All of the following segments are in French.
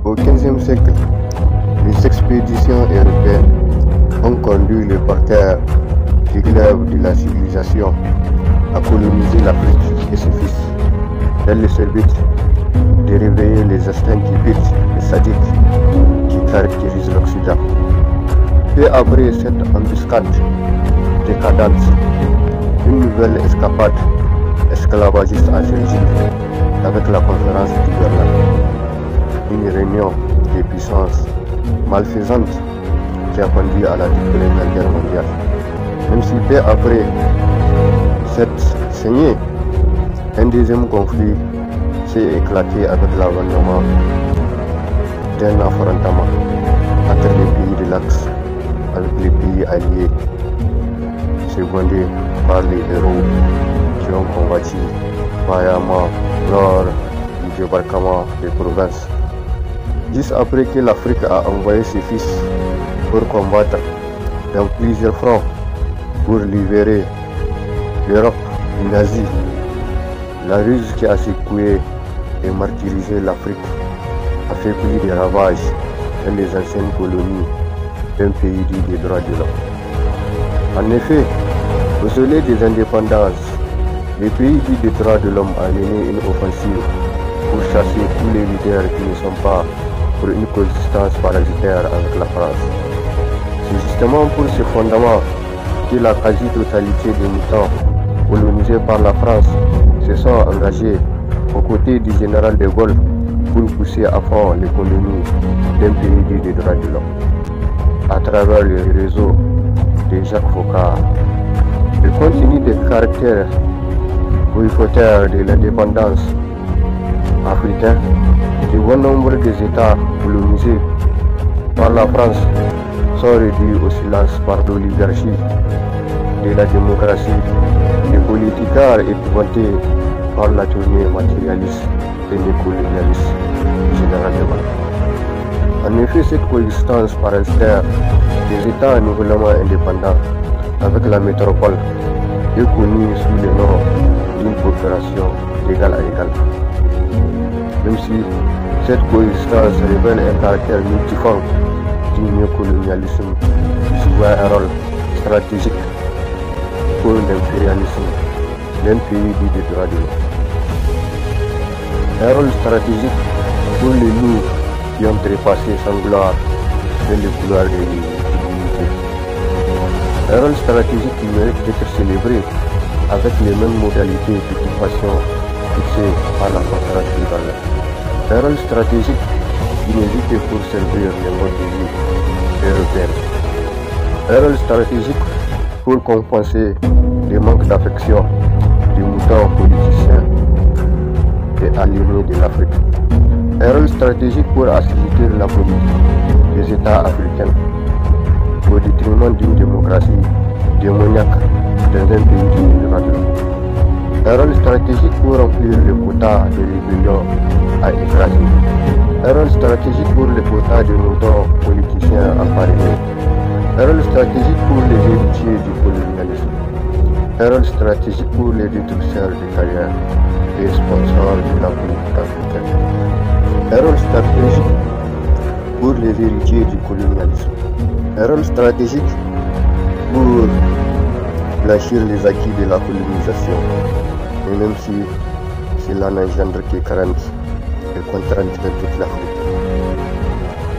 Au XVe siècle, les expéditions européennes ont conduit le parterre du glaive de la civilisation à coloniser l'Afrique et ses fils, dans le seul but de réveiller les instincts cupides et sadiques qui caractérisent l'Occident. Peu après cette embuscade décadente, une nouvelle escapade esclavagiste a surgi avec la conférence de Berlin, une réunion des puissances malfaisantes qui a conduit à la Première Guerre mondiale. Même si peu après cette saignée, un deuxième conflit s'est éclaté avec l'avènement d'un affrontement entre les pays de l'Axe avec les pays alliés, secondés par les héros qui ont combattu vaillamment lors du débarquement des provinces. Juste après que l'Afrique a envoyé ses fils pour combattre dans plusieurs fronts pour libérer l'Europe du nazi, la ruse qui a secoué et martyrisé l'Afrique a fait plus de ravages dans les anciennes colonies d'un pays dit des droits de l'homme. En effet, au soleil des indépendances, le pays dit des droits de l'homme a mené une offensive pour chasser tous les leaders qui ne sont pas pour une coexistence parasitaire avec la France. C'est justement pour ce fondement que la quasi-totalité des moutons colonisés par la France se sont engagés aux côtés du général de Gaulle pour pousser à fond l'économie d'un pays dit des droits de l'homme. À travers le réseau de Jacques Foccart, le contenu des caractères boycotteurs de l'indépendance africaine, de bon nombre des États colonisés par la France sont réduits au silence par l'oligarchie de la démocratie, les politicards épouvantés par la tournée matérialiste et néocolonialiste généralement. En effet, cette coexistence parasitaire des États nouvellement indépendants avec la métropole est connue sous le nom d'une coopération d'égal à égal. Même si cette coexistence révèle un caractère multiforme du néocolonialisme qui joue un rôle stratégique pour l'impérialisme d'un pays dit des droits de l'homme. Un rôle stratégique pour les loups qui ont trépassé sans gloire dans les couloirs de l'humanité. Un rôle stratégique qui mérite d'être célébré avec les mêmes modalités d'occupation fixées par la conférence de Berlin. Un rôle stratégique inédité pour servir les modes de vie européens. Un rôle stratégique pour compenser les manques d'affection des moutons politiciens et aliénés de l'Afrique. Un rôle stratégique pour assujettir la politique des États africains au détriment d'une démocratie démoniaque dans un pays du droit de l'homme. Un rôle stratégique pour remplir le quota de rébellion à écraser. Un rôle stratégique pour le quota de moutons politiciens à parrainer. Un rôle stratégique pour les héritiers du colonialisme. Un rôle stratégique pour les détructeurs de carrière et sponsors de la politique africaine. Un rôle stratégique pour les héritiers du colonialisme. Un rôle stratégique pour blanchir les acquis de la colonisation. Et même si cela n'engendre que crainte et contrainte dans toute l'Afrique.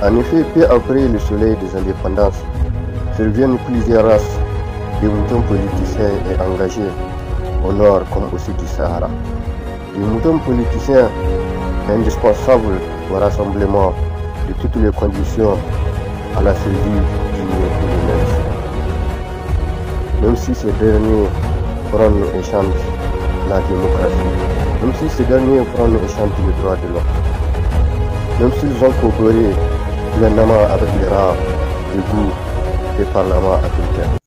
En effet, peu après le soleil des indépendances, surviennent plusieurs races de moutons politiciens et engagés au nord comme au sud du Sahara. Des moutons politiciens indispensables au rassemblement de toutes les conditions à la survie du néocolonialisme. Même si ces derniers prônent et chantent la démocratie, même si ces derniers prônent et chantent le droit de l'homme, même s'ils ont coopéré pleinement avec les rares, les goûts des parlements africains.